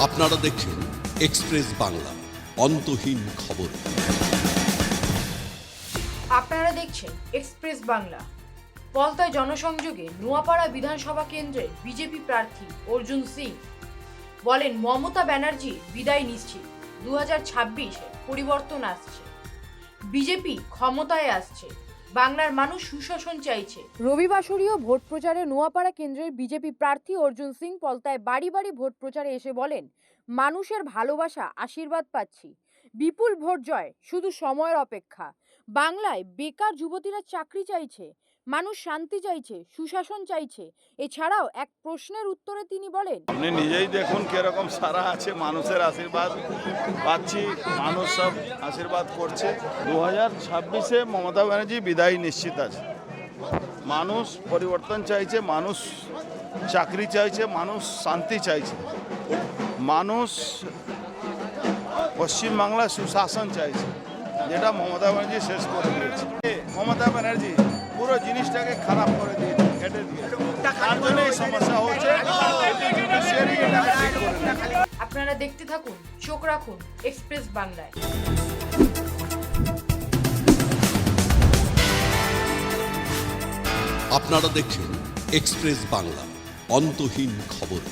আপনারা দেখছেন এক্সপ্রেস বাংলা, অন্তহীন খবর। আপনারা দেখছেন এক্সপ্রেস বাংলা। পলতায় জনসংযোগে নোয়াপাড়া বিধানসভা কেন্দ্রের বিজেপি প্রার্থী অর্জুন সিং বলেন, মমতা ব্যানার্জির বিদায় নিশ্চিত। 2026-এ পরিবর্তন আসছে, বিজেপি ক্ষমতায় আসছে, বাংলার মানুষ সুশাসন চাইছে। রবিবাসরীয় ভোট প্রচারে নোয়াপাড়া কেন্দ্রের বিজেপি প্রার্থী অর্জুন সিং পলতায় বাড়ি বাড়ি ভোট প্রচারে এসে বলেন, মানুষের ভালোবাসা আশীর্বাদ পাচ্ছি, বিপুল ভোট জয় শুধু সময়ের অপেক্ষা। বাংলায় বেকার যুবতীরা চাকরি চাইছে, মানুষ শান্তি চাইছে, সুশাসন চাইছে। এছাড়াও এক প্রশ্নের উত্তরে তিনি বলেন, আপনি নিজেই দেখুন কিরকম সারা আছে, মানুষের আশীর্বাদ পাচ্ছি, মানুষ সব আশীর্বাদ করছে। 2026-এ মমতা ব্যানার্জি বিদায় নিশ্চিত আছে। মানুষ পরিবর্তন চাইছে, মানুষ চাকরি চাইছে, মানুষ শান্তি চাইছে, মানুষ পশ্চিমবাংলা সুশাসন চাইছে, যেটা মমতা ব্যানার্জি শেষ করে দিয়েছে। মমতা ব্যানার্জি পুরো জিনিসটাকে খারাপ করে দিয়েছে, কেটে দিয়েছে, তার জন্য এই সমস্যা হচ্ছে। আপনারা দেখতে থাকুন, চোখ রাখুন এক্সপ্রেস বাংলায়। আপনারা দেখছেন এক্সপ্রেস বাংলা, অন্তহীন খবর।